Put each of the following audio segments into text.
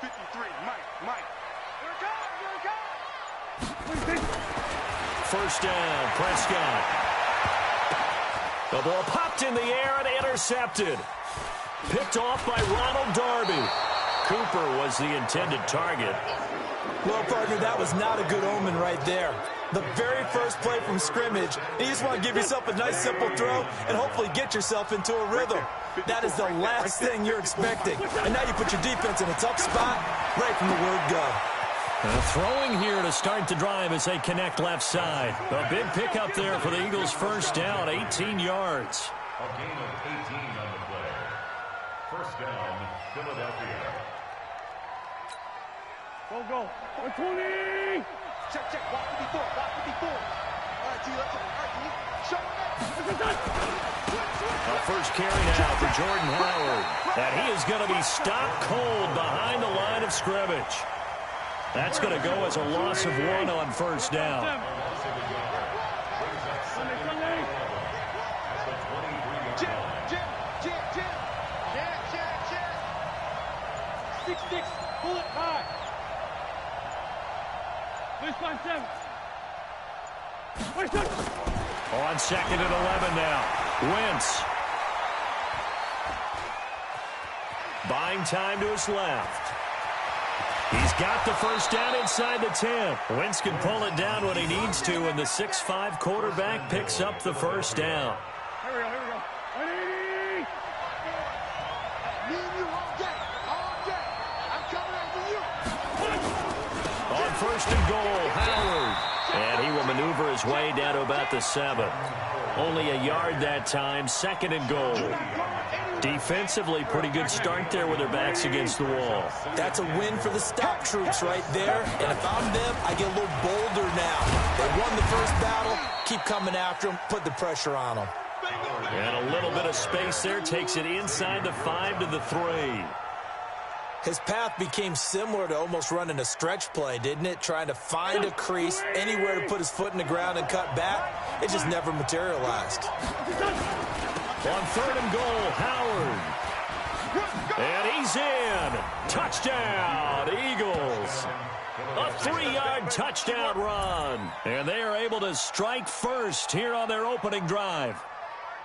53, Mike. First down, Prescott. The ball popped in the air and intercepted. Picked off by Ronald Darby. Cooper was the intended target. Well, partner, that was not a good omen right there. The very first play from scrimmage, you just want to give yourself a nice, simple throw and hopefully get yourself into a rhythm. That is the last thing you're expecting. And now you put your defense in a tough spot right from the word go. Throwing here to start the drive as they connect left side. A big pickup there for the Eagles' first down, 18 yards. A gain of 18 on the play. First down, Philadelphia. Go. 120. Check. Walk 54. All right, T, let's go. All right, T. Show it. A first carry now for Jordan Howard. And he is going to be stopped cold behind the line of scrimmage. That's going to go as a loss of 1 on first down. Six. Pull it high. On second and 11 now. Wentz. Buying time to his left. He's got the first down inside the 10. Wentz can pull it down when he needs to, and the 6'5" quarterback picks up the first down. Here we go. 180. Me and you all day. I'm coming after you. On first and goal, Howard. And he will maneuver his way down to about the 7. Only a yard that time, second and goal. Defensively, pretty good start there with their backs against the wall. That's a win for the stop troops right there. And if I'm them, I get a little bolder now. They won the first battle. Keep coming after them. Put the pressure on them. And a little bit of space there takes it inside the 5 to the 3. His path became similar to almost running a stretch play, didn't it? Trying to find a crease, anywhere to put his foot in the ground and cut back. It just never materialized. On third and goal, Howard. And he's in. Touchdown, Eagles. A 3-yard touchdown run. And they are able to strike first here on their opening drive.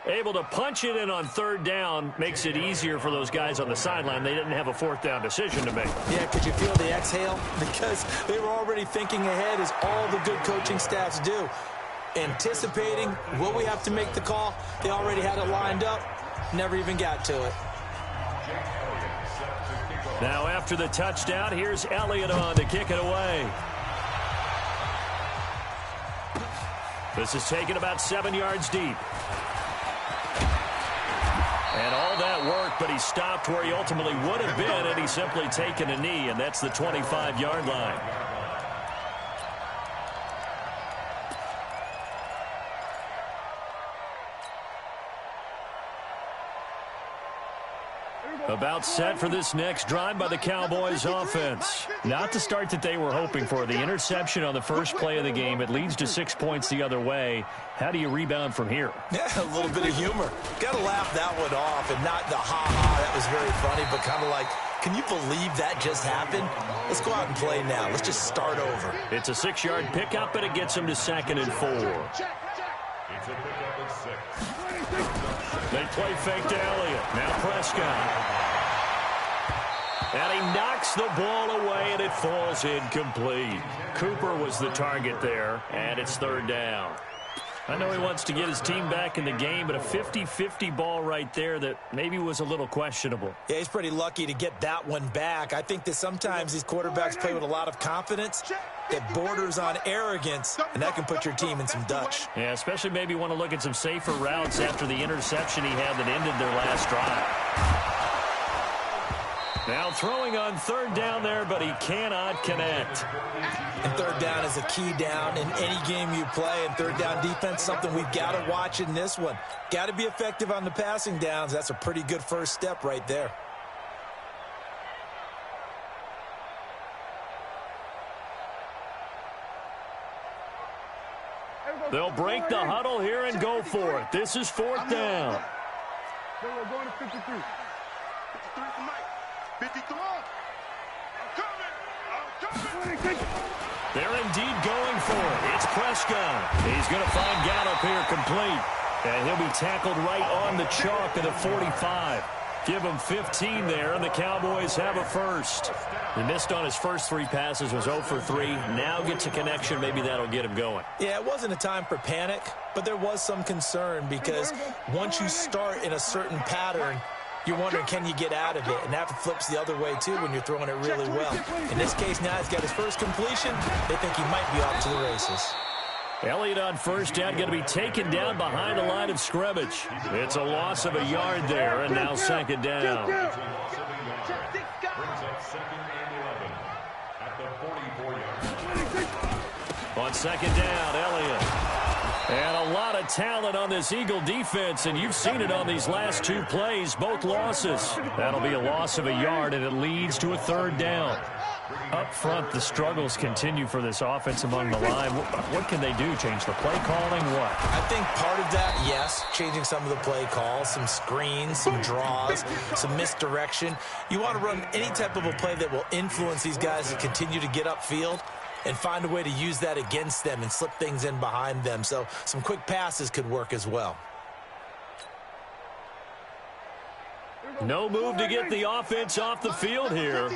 Able to punch it in on third down makes it easier for those guys on the sideline. They didn't have a fourth down decision to make. Yeah, could you feel the exhale? Because they were already thinking ahead, as all the good coaching staffs do. Anticipating, will we have to make the call? They already had it lined up. Never even got to it. Now after the touchdown, here's Elliott on to kick it away. This is taken about 7 yards deep. And all that work, but he stopped where he ultimately would have been, and he's simply taken a knee, and that's the 25-yard line. About set for this next drive by the Cowboys offense. Not the start that they were hoping for. The interception on the first play of the game. It leads to 6 points the other way. How do you rebound from here? Yeah, a little bit of humor. Got to laugh that one off, and not the ha-ha. That was very funny, but kind of like, can you believe that just happened? Let's go out and play now. Let's just start over. It's a 6-yard pickup, and it gets him to 2nd and 4. It's a pickup of 6. They play fake to Elliott. Now Prescott. And he knocks the ball away, and it falls incomplete. Cooper was the target there, and it's third down. I know he wants to get his team back in the game, but a 50-50 ball right there that maybe was a little questionable. Yeah, he's pretty lucky to get that one back. I think that sometimes these quarterbacks play with a lot of confidence that borders on arrogance, and that can put your team in some Dutch. Yeah, especially maybe want to look at some safer routes after the interception he had that ended their last drive. Now throwing on third down there, but he cannot connect. And third down is a key down in any game you play. And third down defense, something we've got to watch in this one. Got to be effective on the passing downs. That's a pretty good first step right there. They'll break the huddle here and go for it. This is fourth down. We're going to 53. 53 for Mike. 53. I'm coming. They're indeed going for it. It's Prescott. He's going to find Gallup here complete. And he'll be tackled right on the chalk of the 45. Give him 15 there, and the Cowboys have a first. He missed on his first 3 passes, was 0 for 3. Now gets a connection. Maybe that'll get him going. Yeah, it wasn't a time for panic, but there was some concern because once you start in a certain pattern, you're wondering, can you get out of it? And that flips the other way, too, when you're throwing it really well. In this case, now he's got his first completion. They think he might be off to the races. Elliott on first down, going to be taken down behind the line of scrimmage. It's a loss of a yard there, and now second down. Brings up second and 11 at the 44-yard line. On second down, Elliott. And a lot of talent on this Eagle defense, and you've seen it on these last 2 plays, both losses. That'll be a loss of a yard, and it leads to a third down. Up front, the struggles continue for this offense among the line. What can they do? Change the play calling? What? I think part of that, yes, changing some of the play calls, some screens, some draws, some misdirection. You want to run any type of a play that will influence these guys to continue to get upfield and find a way to use that against them and slip things in behind them. So some quick passes could work as well. No move to get the offense off the field here.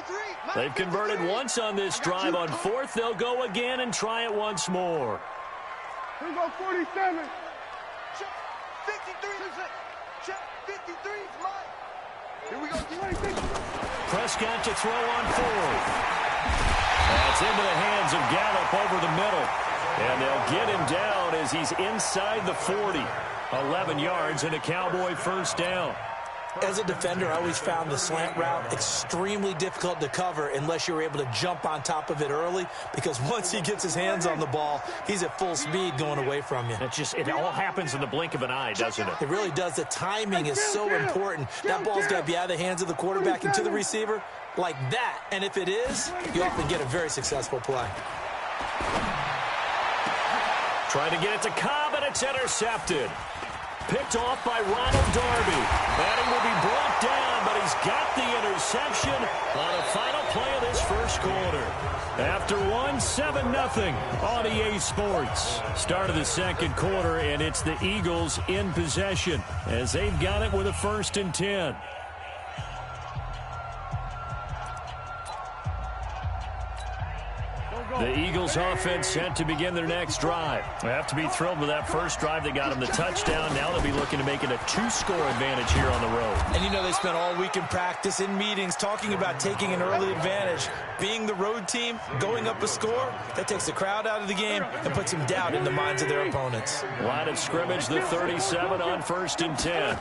They've converted once on this drive. On fourth, they'll go again and try it once more. Here we go, 47. Check 53. Check 53 is mine. Here we go, 26. Prescott to throw on fourth. That's into the hands of Gallup over the middle. And they'll get him down as he's inside the 40. 11 yards and a Cowboy first down. As a defender, I always found the slant route extremely difficult to cover unless you're able to jump on top of it early, because once he gets his hands on the ball, he's at full speed going away from you. It all happens in the blink of an eye, doesn't it? It really does. The timing is so important. That ball's got to be out of the hands of the quarterback and to the receiver like that. And if it is, you often get a very successful play. Trying to get it to Cobb, and it's intercepted. Picked off by Ronald Darby. And he will be brought down, but he's got the interception on the final play of this first quarter. After 7-0 on EA Sports. Start of the second quarter, and it's the Eagles in possession as they've got it with a 1st and 10. The Eagles offense set to begin their next drive. They have to be thrilled with that first drive. They got them the touchdown. Now they'll be looking to make it a 2-score advantage here on the road. And you know, they spent all week in practice, in meetings, talking about taking an early advantage. Being the road team, going up a score, that takes the crowd out of the game and puts some doubt in the minds of their opponents. Line of scrimmage, the 37 on 1st and 10.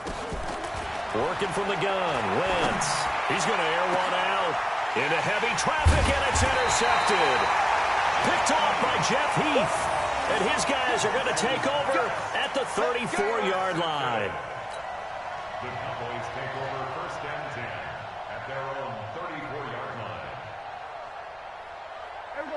Working from the gun, Wentz. He's going to air one out into heavy traffic, and it's intercepted. Picked off by Jeff Heath. And his guys are going to take over at the 34-yard line. The Cowboys take over 1st and 10 at their own 34-yard line.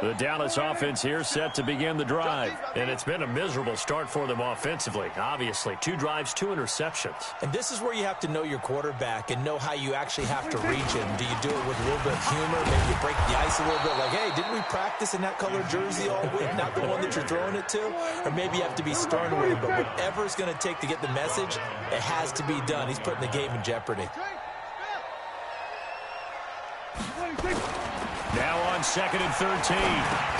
The Dallas offense here set to begin the drive. And it's been a miserable start for them offensively. Obviously, 2 drives, 2 interceptions. And this is where you have to know your quarterback and know how you actually have to reach him. Do you do it with a little bit of humor? Maybe you break the ice a little bit like, hey, didn't we practice in that color jersey all week? Not the one that you're throwing it to? Or maybe you have to be stern with him. But whatever it's going to take to get the message, it has to be done. He's putting the game in jeopardy. Now on 2nd and 13.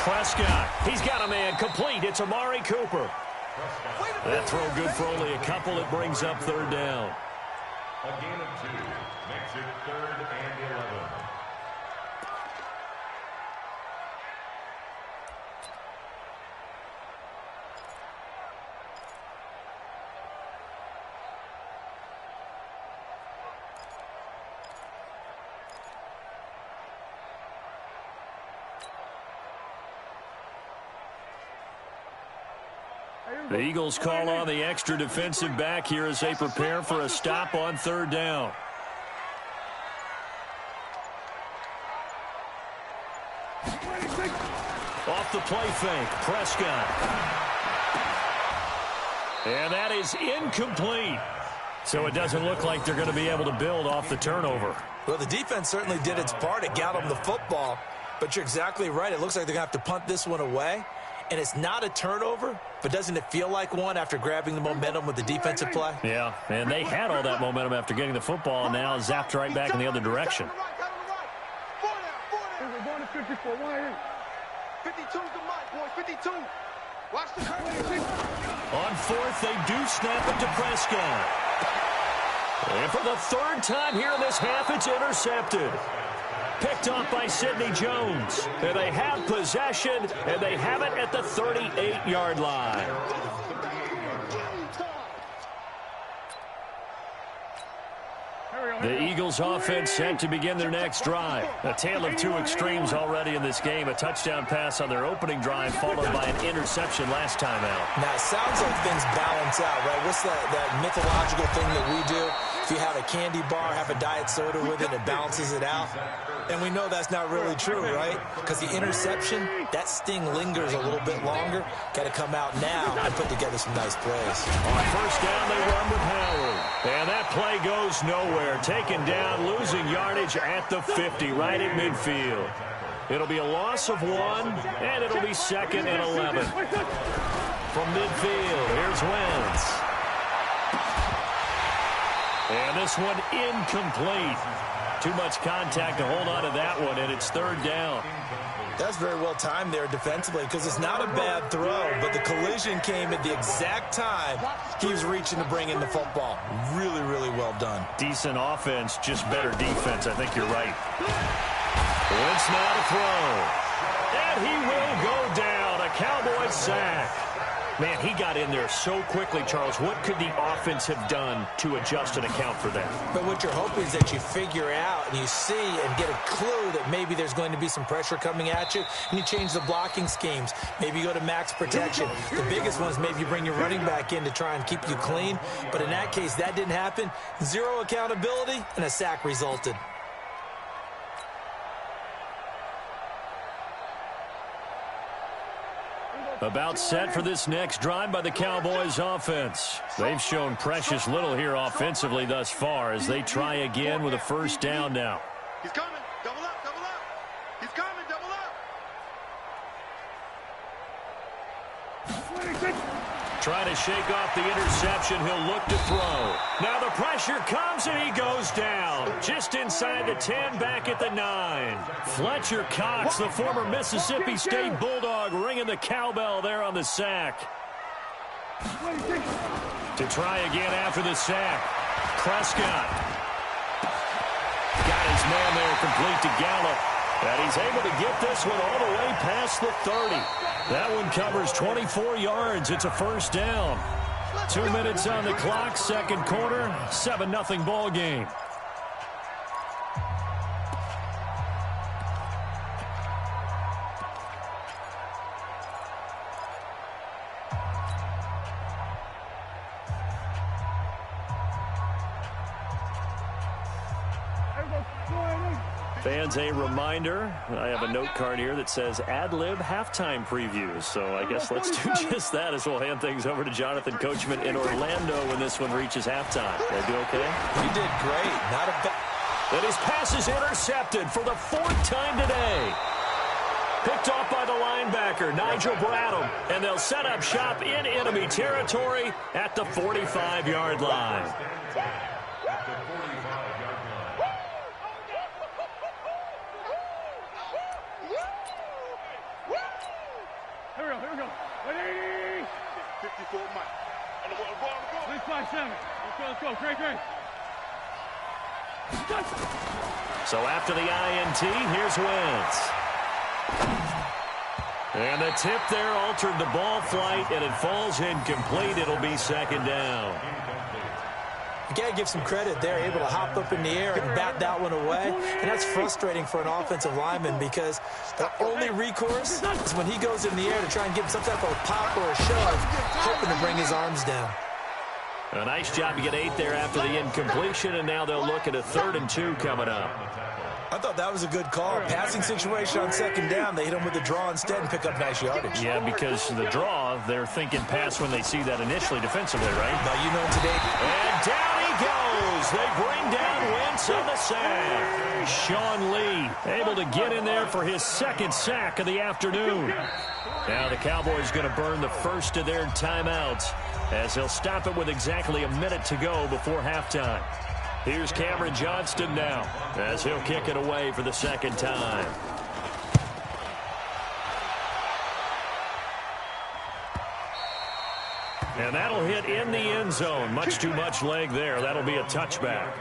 Prescott. He's got a man complete. It's Amari Cooper. That throw good for only a couple. It brings up 3rd down. A gain of 2 makes it 3rd and 11. The Eagles call on the extra defensive back here as they prepare for a stop on 3rd down. Off the play fake, Prescott. And that is incomplete. So it doesn't look like they're going to be able to build off the turnover. Well, the defense certainly did its part to got them the football. But you're exactly right. It looks like they're going to have to punt this one away. And it's not a turnover, but doesn't it feel like one after grabbing the momentum with the defensive play? Yeah, and they had all that momentum after getting the football, and now zapped right back in the other direction. 52's the mic, boys. 52. Watch the curve. On fourth, they do snap it to Prescott. And for the third time here in this half, it's intercepted. Picked off by Sidney Jones. And they have possession, and they have it at the 38-yard line. The Eagles offense set to begin their next drive. A tale of two extremes already in this game. A touchdown pass on their opening drive, followed by an interception last time out. Now, it sounds like things balance out, right? What's that mythological thing that we do? If you have a candy bar, have a diet soda with it, it balances it out. And we know that's not really true, right? Because the interception, that sting lingers a little bit longer. Got to come out now and put together some nice plays. On first down, they run with Howard. And that play goes nowhere. Taken down, losing yardage at the 50, right at midfield. It'll be a loss of 1, and it'll be 2nd and 11. From midfield, here's Wentz. And this one incomplete. Too much contact to hold on to that one, and it's 3rd down. That's very well timed there defensively because it's not a bad throw, but the collision came at the exact time he was reaching to bring in the football. Really, really well done. Decent offense, just better defense. I think you're right. Wentz now to throw. And he will go down. A Cowboys sack. Man, he got in there so quickly, Charles. What could the offense have done to adjust and account for that? But what you're hoping is that you figure out and you see and get a clue that maybe there's going to be some pressure coming at you, and you change the blocking schemes. Maybe you go to max protection. The biggest one is maybe you bring your running back in to try and keep you clean. But in that case, that didn't happen. Zero accountability, and a sack resulted. About set for this next drive by the Cowboys offense. They've shown precious little here offensively thus far as they try again with a first down now. He's coming. Double up, double up. He's coming, double up. Trying to shake off the interception. He'll look to throw. Now the pressure comes and he goes down. Just inside the 10, back at the 9. Fletcher Cox, the former Mississippi State Bulldog, ringing the cowbell there on the sack. To try again after the sack. Prescott. Got his man there complete to Gallup. And he's able to get this one all the way past the 30. That one covers 24 yards. It's a first down. 2 minutes on the clock, second quarter, 7-0 ball game. Fans, a reminder, I have a note card here that says ad-lib halftime previews. So I guess let's do just that as we'll hand things over to Jonathan Coachman in Orlando when this one reaches halftime. Did I do okay? You did great. Not a bad. And his pass is intercepted for the 4th time today. Picked off by the linebacker, Nigel Bradham. And they'll set up shop in enemy territory at the 45-yard line. Here we go. 54 Mike. On the ball. 357. Let's go. Great. So after the INT, here's Wentz. And the tip there altered the ball flight, and it falls incomplete. It'll be 2nd down. You got to give some credit there, able to hop up in the air and bat that one away. And that's frustrating for an offensive lineman because the only recourse is when he goes in the air to try and get some type of pop or a shove, hoping to bring his arms down. A nice job to get 8 there after the incompletion, and now they'll look at a 3rd and 2 coming up. I thought that was a good call. Passing situation on 2nd down. They hit him with the draw instead and pick up nice yardage. Yeah, because the draw, they're thinking pass when they see that initially defensively, right? Now, you know today. And down he goes. goes. They bring down Wentz on the sack. Sean Lee able to get in there for his second sack of the afternoon. Now the Cowboys going to burn the first of their timeouts as he'll stop it with exactly a minute to go before halftime. Here's Cameron Johnston now as he'll kick it away for the second time. And that'll hit in the end zone. Much too much leg there. That'll be a touchback.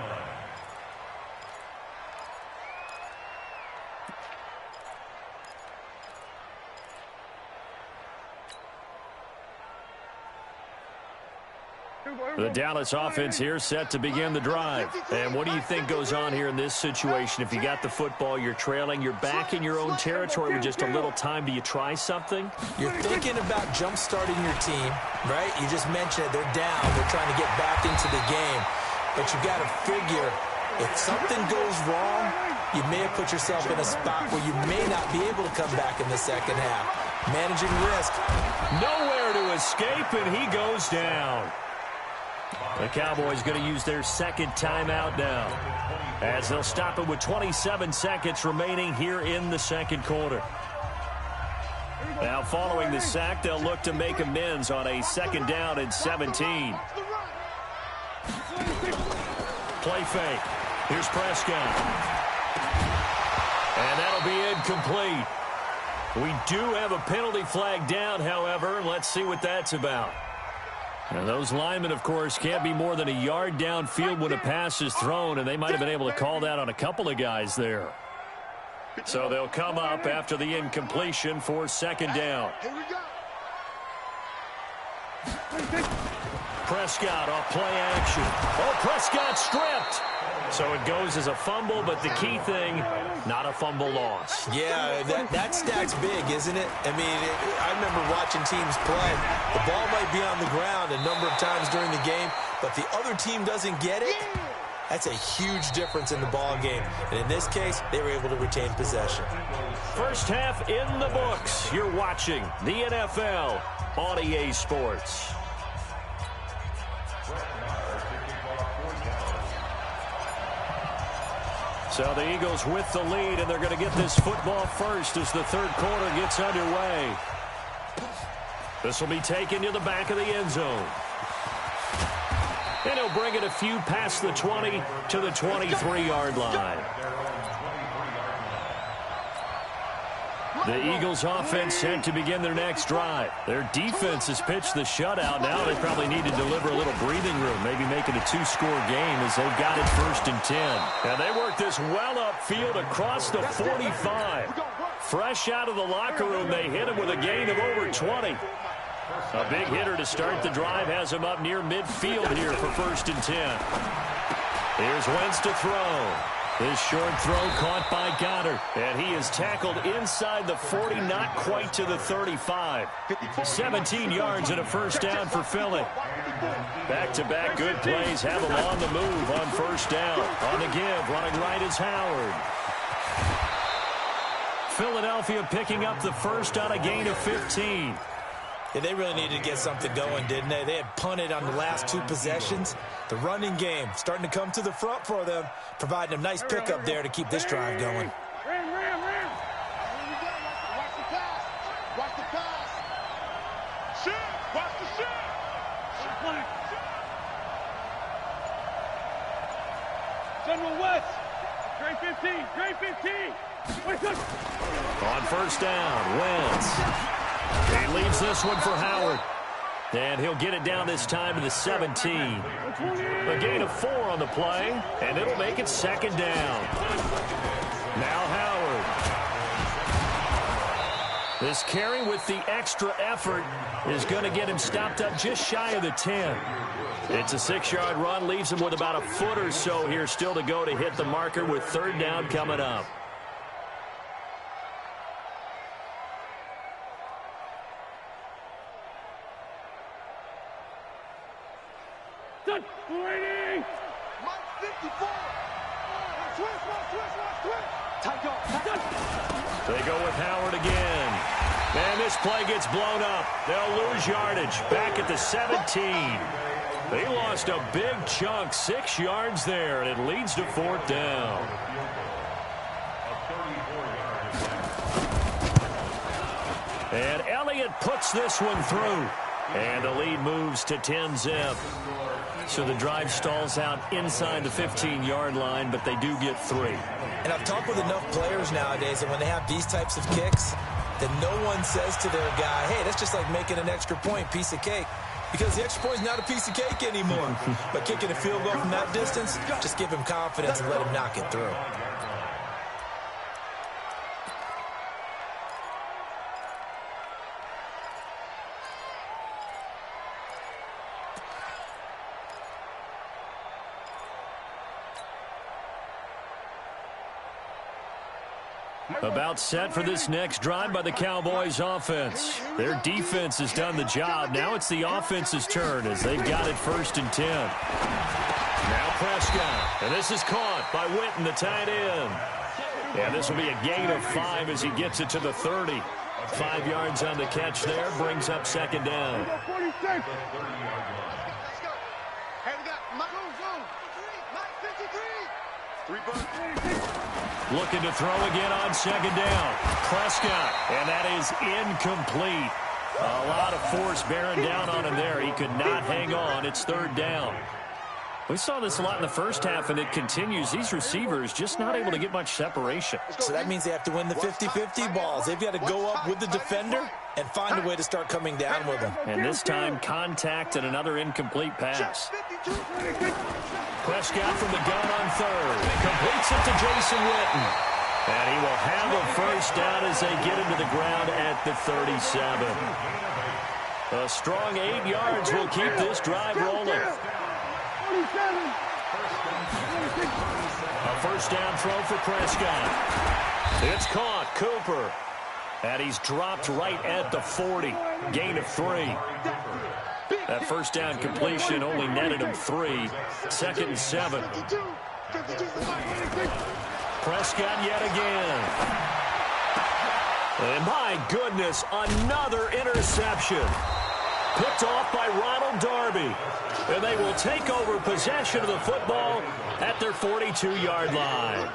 The Dallas offense here set to begin the drive. And what do you think goes on here in this situation? If you got the football, you're trailing, you're back in your own territory with just a little time. Do you try something? You're thinking about jump-starting your team, right? You just mentioned it. They're down. They're trying to get back into the game. But you got to figure, if something goes wrong, you may have put yourself in a spot where you may not be able to come back in the second half. Managing risk. Nowhere to escape, and he goes down. The Cowboys going to use their second timeout now as they'll stop it with 27 seconds remaining here in the second quarter. Now following the sack, they'll look to make amends on a second down and 17. Play fake. Here's Prescott. And that'll be incomplete. We do have a penalty flag down, however. Let's see what that's about. And those linemen, of course, can't be more than a yard downfield when a pass is thrown, and they might have been able to call that on a couple of guys there. So they'll come up after the incompletion for second down. Prescott off play action. Oh, Prescott stripped. So it goes as a fumble, but the key thing, not a fumble loss. Yeah, that stat's big, isn't it? I mean, I remember watching teams play. The ball might be on the ground a number of times during the game, but the other team doesn't get it. That's a huge difference in the ball game. And in this case, they were able to retain possession. First half in the books. You're watching the NFL on EA Sports. So the Eagles with the lead, and they're going to get this football first as the third quarter gets underway. This will be taken to the back of the end zone. And he'll bring it a few past the 20 to the 23-yard line. The Eagles offense set to begin their next drive. Their defense has pitched the shutout. Now they probably need to deliver a little breathing room, maybe make it a two-score game as they've got it 1st and 10. And they work this well upfield across the 45. Fresh out of the locker room, they hit him with a gain of over 20. A big hitter to start the drive has him up near midfield here for 1st and 10. Here's Wentz to throw. His short throw caught by Goddard. And he is tackled inside the 40, not quite to the 35. 17 yards and a first down for Philly. Back-to-back good plays have him on the move on first down. On the give, running right is Howard. Philadelphia picking up the first on a gain of 15. Yeah, they really needed to get something going, didn't they? They had punted on the last two possessions. The running game starting to come to the front for them, providing a nice pickup there to keep this drive going. Ram. Watch the pass. Watch the pass. Shoot. Watch the shoot. General West. Grade 15. On first down, Wentz. He leaves this one for Howard. And he'll get it down this time to the 17. A gain of 4 on the play, and it'll make it second down. Now Howard. This carry with the extra effort is going to get him stopped up just shy of the 10. It's a 6-yard run, leaves him with about a foot or so here still to go to hit the marker with third down coming up. Waiting! Mike 54! Twist! They go with Howard again. And this play gets blown up. They'll lose yardage. Back at the 17. They lost a big chunk, 6 yards there, and it leads to 4th down. And Elliott puts this one through. And the lead moves to 10-zip. So the drive stalls out inside the 15-yard line, but they do get 3. And I've talked with enough players nowadays that when they have these types of kicks, that no one says to their guy, hey, that's just like making an extra point, piece of cake. Because the extra point is not a piece of cake anymore. But kicking a field goal from that distance, just give him confidence and let him knock it through. About set for this next drive by the Cowboys offense. Their defense has done the job. Now it's the offense's turn as they've got it 1st and 10. Now Prescott. And this is caught by Witten, the tight end. And this will be a gain of 5 as he gets it to the 30. 5 yards on the catch there. Brings up 2nd down. Looking to throw again on 2nd down. Prescott, and that is incomplete. A lot of force bearing down on him there. He could not hang on. It's 3rd down. We saw this a lot in the first half, and it continues. These receivers just not able to get much separation. So that means they have to win the 50-50 balls. They've got to go up with the defender and find a way to start coming down with them. And this time, contact and another incomplete pass. Prescott from the gun on 3rd. Completes it to Jason Witten. And he will have a 1st down as they get into the ground at the 37. A strong 8 yards will keep this drive rolling. A 1st down throw for Prescott. It's caught. Cooper. And he's dropped right at the 40. Gain of 3. That 1st down completion only netted him 3. 2nd and 7. Prescott yet again. And my goodness, another interception. Picked off by Ronald Darby. And they will take over possession of the football at their 42-yard line.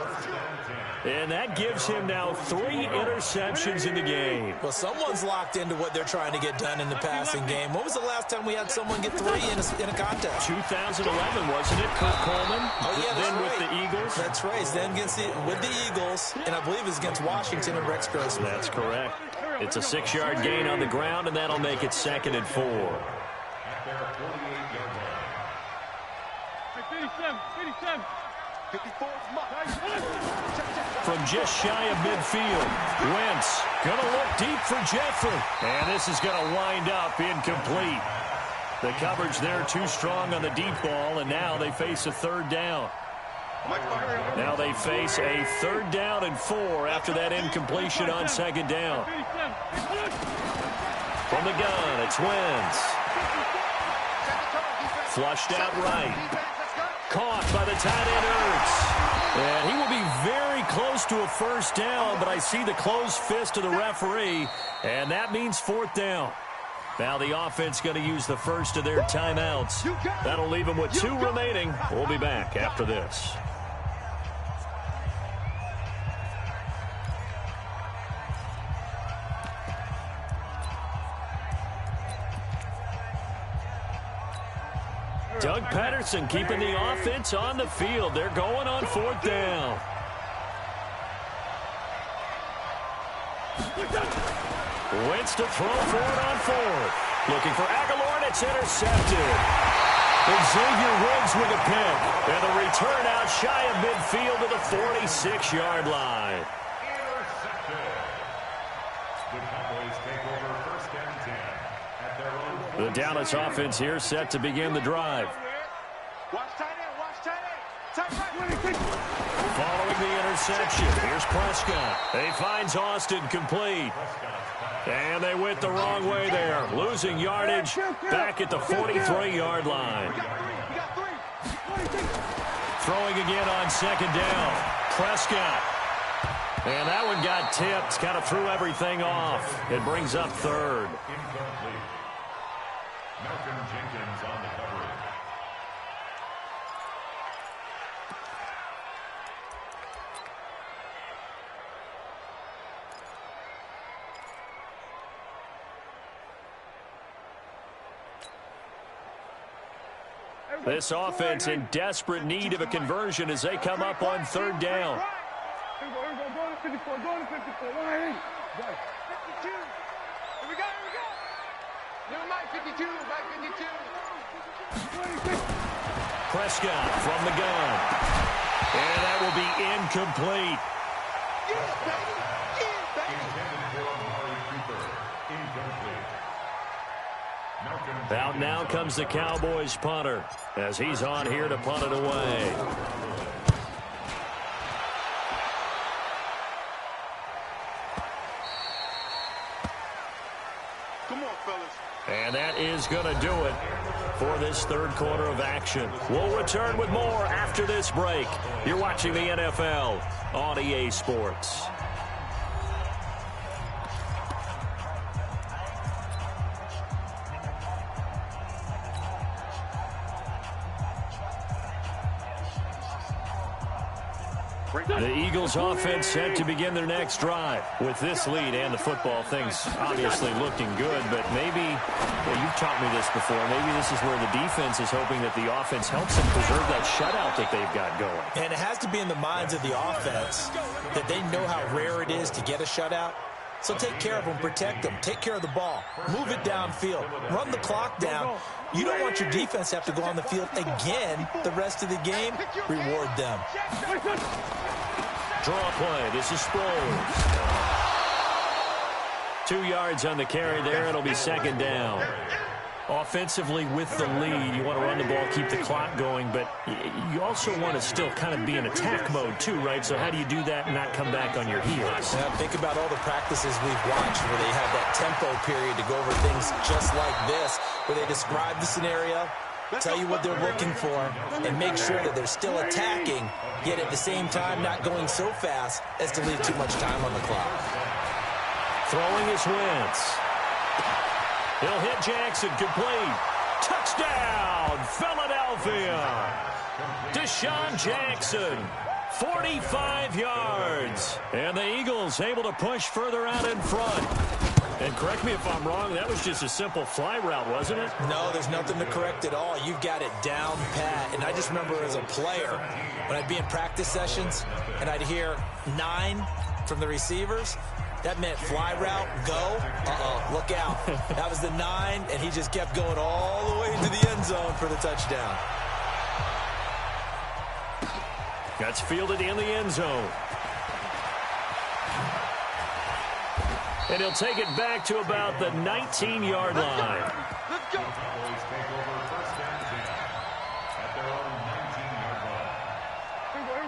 And that gives him now 3 interceptions in the game. Well, someone's locked into what they're trying to get done in the passing game. When was the last time we had someone get 3 in a contest? 2011, wasn't it? Kurt Coleman. Oh, yeah, then right. with the Eagles. That's right. Then with the Eagles, and I believe it's against Washington and Rex Grossman. That's correct. It's a 6-yard gain on the ground, and that'll make it 2nd and 4. At their 48-yard line. 57. 54. From just shy of midfield, Wentz going to look deep for Jeffrey. And this is going to wind up incomplete. The coverage there too strong on the deep ball, and now they face a 3rd down. Now they face a 3rd down and 4 after that incompletion on 2nd down. From the gun, it's Wentz. Flushed out right. Caught by the tight end Ertz. And he will be very close to a 1st down, but I see the closed fist of the referee, and that means 4th down. Now the offense going to use the first of their timeouts. That'll leave them with 2 remaining. We'll be back after this. Doug Patterson keeping the offense on the field. They're going on 4th down. Wentz to throw for it on 4th. Looking for Aguilar, and it's intercepted. Xavier Woods with a pick. And the return out shy of midfield to the 46-yard line. Intercepted. The Cowboys take over 1st and 10 at their own. The Dallas offense here set to begin the drive. Watch tight end. Watch tight end. Tight right. Following the interception, here's Prescott. He finds Austin complete. And they went the wrong way there. Losing yardage back at the 43-yard line. Throwing again on 2nd down. Prescott. And that one got tipped. Kind of threw everything off. It brings up 3rd. Incomplete. Malcolm Jenkins on the coverage. This offense in desperate need of a conversion as they come up on third down. Here we go, go to 54, go to 54. 52. Here we go. Never mind, 52, back 52. Prescott from the gun. And that will be incomplete. Yes, baby. Out now comes the Cowboys punter as he's on here to punt it away. Come on, fellas. And that is going to do it for this third quarter of action. We'll return with more after this break. You're watching the NFL on EA Sports. The Eagles offense set to begin their next drive. With this lead and the football, things obviously looking good, but maybe, well, you've taught me this before, maybe this is where the defense is hoping that the offense helps them preserve that shutout that they've got going. And it has to be in the minds of the offense that they know how rare it is to get a shutout. So take care of them, protect them, take care of the ball, move it downfield, run the clock down. You don't want your defense to have to go on the field again the rest of the game. Reward them. Draw play. This is Sproles. 2 yards on the carry there. It'll be second down. Offensively with the lead, you want to run the ball, keep the clock going, but you also want to still kind of be in attack mode too, right? So how do you do that and not come back on your heels? Now think about all the practices we've watched where they have that tempo period to go over things just like this, where they describe the scenario, tell you what they're looking for, and make sure that they're still attacking, yet at the same time not going so fast as to leave too much time on the clock. Throwing is Wentz. He'll hit Jackson, complete. Touchdown, Philadelphia. Deshaun Jackson, 45 yards. And the Eagles able to push further out in front. And correct me if I'm wrong, that was just a simple fly route, wasn't it? No, there's nothing to correct at all. You've got it down pat. And I just remember as a player, when I'd be in practice sessions and I'd hear 9 from the receivers, that meant fly route, go, look out. That was the 9, and he just kept going all the way into the end zone for the touchdown. That's fielded in the end zone. And he'll take it back to about the 19-yard line. Let's go.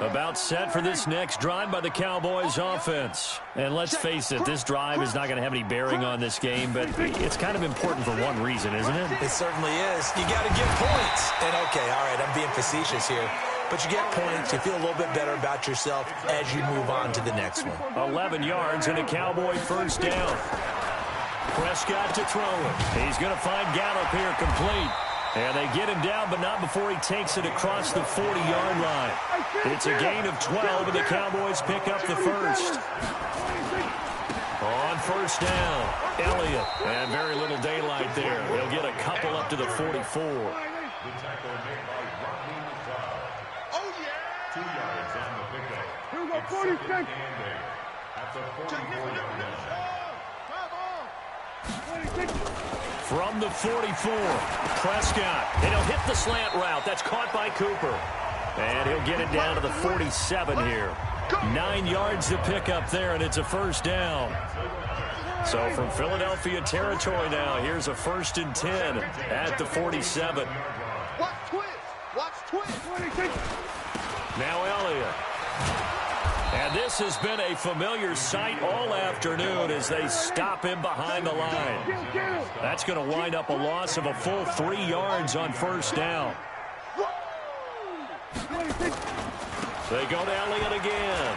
About set for this next drive by the Cowboys offense. And let's face it, this drive is not going to have any bearing on this game, but it's kind of important for one reason, isn't it? It certainly is. You got to get points. And okay, all right, I'm being facetious here. But you get points, you feel a little bit better about yourself as you move on to the next one. 11 yards and a Cowboy first down. Prescott to throw it. He's going to find Gallup here complete. And they get him down, but not before he takes it across the 40-yard line. It's a gain of 12, and the Cowboys pick up the first. On first down, Elliott. And very little daylight there. They'll get a couple up to the 44. The tackle made by Rodney McLeod. Oh, yeah. 2 yards on the pickup. Here we go, It's 46. second and 8 at the 44-yard line. From the 44, Prescott. And he'll hit the slant route. That's caught by Cooper. And he'll get it down to the 47 here. 9 yards to pick up there, and it's a first down. So from Philadelphia territory now, here's a 1st and 10 at the 47. Watch twist. Watch twist. Now Elliott. And this has been a familiar sight all afternoon as they stop him behind the line. That's going to wind up a loss of a full 3 yards on first down. They go to Elliott again.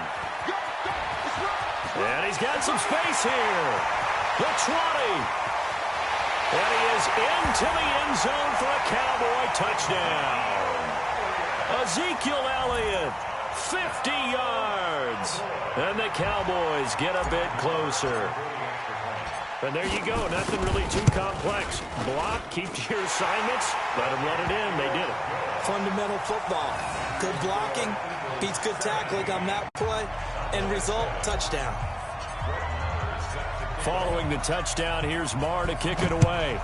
And he's got some space here. The 20. And he is into the end zone for a Cowboy touchdown. Ezekiel Elliott, 50 yards. And the Cowboys get a bit closer. And there you go. Nothing really too complex. Block, keep to your assignments, let them run it in. They did it. Fundamental football. Good blocking beats good tackling on that play. End result, touchdown. Following the touchdown, here's Marr to kick it away.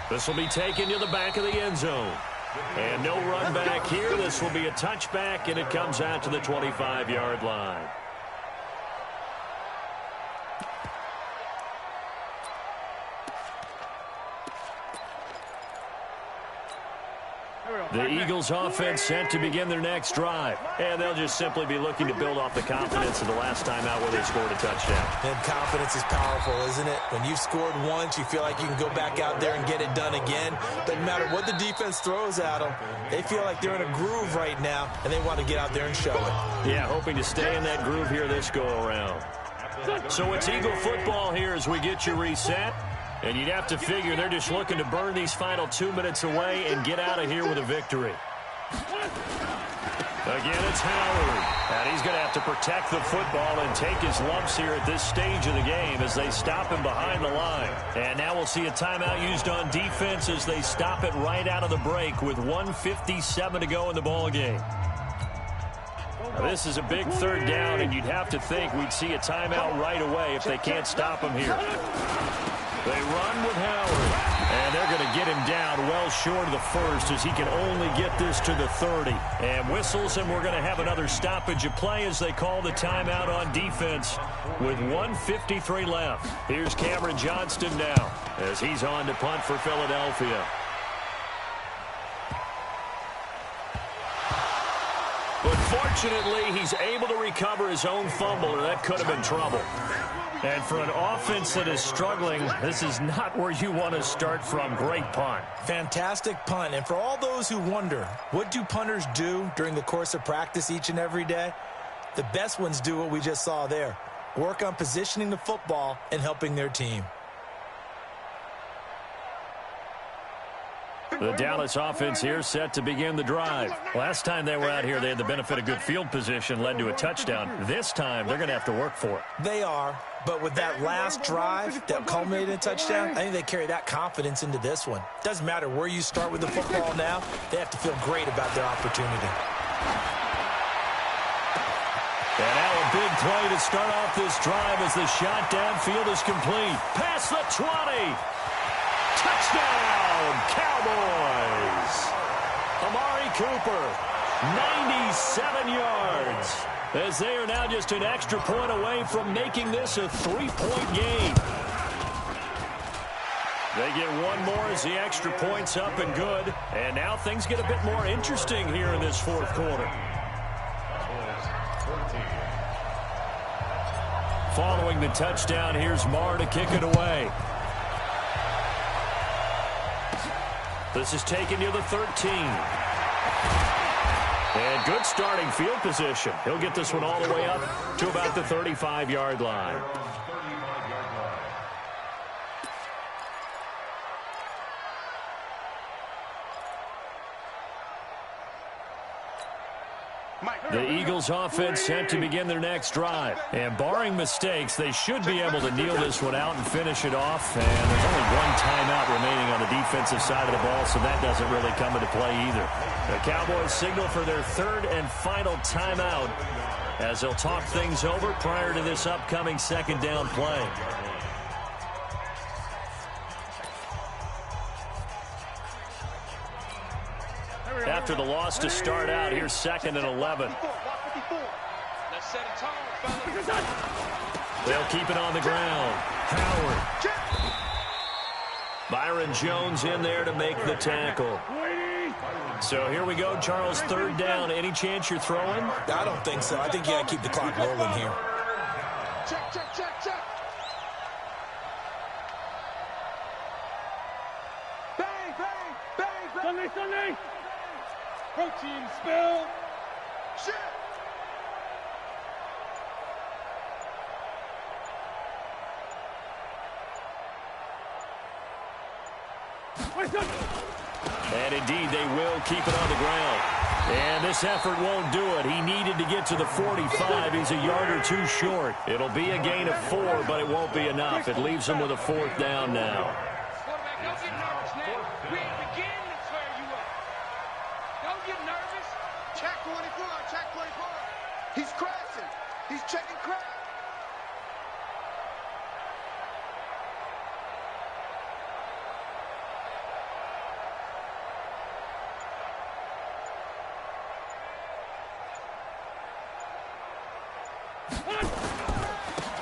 This will be taken to the back of the end zone. And no run back here. This will be a touchback, and it comes out to the 25-yard line. The Eagles offense set to begin their next drive. And they'll just simply be looking to build off the confidence of the last time out where they scored a touchdown. And confidence is powerful, isn't it? When you've scored once, you feel like you can go back out there and get it done again. Doesn't matter what the defense throws at them. They feel like they're in a groove right now, and they want to get out there and show it. Yeah, hoping to stay in that groove here this go-around. So it's Eagle football here as we get you reset. And you'd have to figure they're just looking to burn these final 2 minutes away and get out of here with a victory. Again, it's Howard. And he's going to have to protect the football and take his lumps here at this stage of the game as they stop him behind the line. And now we'll see a timeout used on defense as they stop it right out of the break with 1:57 to go in the ballgame. Now, this is a big third down, and you'd have to think we'd see a timeout right away if they can't stop him here. They run with Howard, and they're going to get him down well short of the first as he can only get this to the 30. And whistles, and we're going to have another stoppage of play as they call the timeout on defense with 1:53 left. Here's Cameron Johnston now as he's on to punt for Philadelphia. But fortunately, he's able to recover his own fumble, or that could have been trouble. And for an offense that is struggling, this is not where you want to start from. Great punt. Fantastic punt. And for all those who wonder, what do punters do during the course of practice each and every day? The best ones do what we just saw there. Work on positioning the football and helping their team. The Dallas offense here set to begin the drive. Last time they were out here, they had the benefit of good field position, led to a touchdown. This time, they're going to have to work for it. They are, but with that last drive that culminated in a touchdown, I think they carry that confidence into this one. Doesn't matter where you start with the football now, they have to feel great about their opportunity. And now a big play to start off this drive as the shot downfield is complete. Past the 20. Touchdown, Cowboys! Amari Cooper, 97 yards, as they are now just an extra point away from making this a 3-point game. They get one more as the extra point's up and good, and now things get a bit more interesting here in this fourth quarter. Following the touchdown, here's Marr to kick it away. This is taken near the 13. And good starting field position. He'll get this one all the way up to about the 35-yard line. The Eagles offense set to begin their next drive. And barring mistakes, they should be able to kneel this one out and finish it off. And there's only one timeout remaining on the defensive side of the ball, so that doesn't really come into play either. The Cowboys signal for their third and final timeout as they'll talk things over prior to this upcoming second down play. After the loss to start out, here's 2nd and 11. They'll keep it on the ground. Howard. Byron Jones in there to make the tackle. So here we go, Charles, third down. Any chance you're throwing? I don't think so. I think you got to keep the clock rolling here. Check, check, check, check. Bang, bang, bang, bang. Sunday, Sunday. Protein spill. Shit. And indeed, they will keep it on the ground. And this effort won't do it. He needed to get to the 45. He's a yard or two short. It'll be a gain of 4, but it won't be enough. It leaves him with a 4th down now. Quarterback, don't get nervous now. We ain't beginning to tear you up. Don't get nervous. Check 24, check 24. He's crashing. He's checking crash.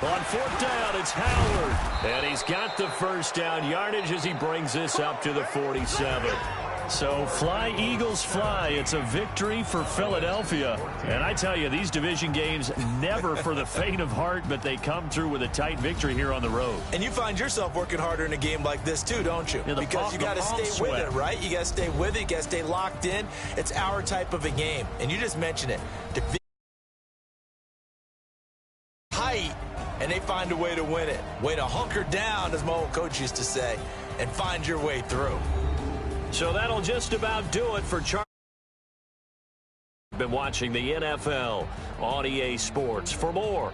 On 4th down, it's Howard. And he's got the 1st down yardage as he brings this up to the 47. So fly, Eagles, fly. It's a victory for Philadelphia. And I tell you, these division games, never for the faint of heart, but they come through with a tight victory here on the road. And you find yourself working harder in a game like this, too, don't you? Yeah, because you got to stay with it, right? You got to stay with it. You got to stay locked in. It's our type of a game. And you just mentioned it. Height, and they find a way to win it. Way to hunker down, as my old coach used to say, and find your way through. So that'll just about do it for Charlie. Been watching the NFL on EA Sports. For more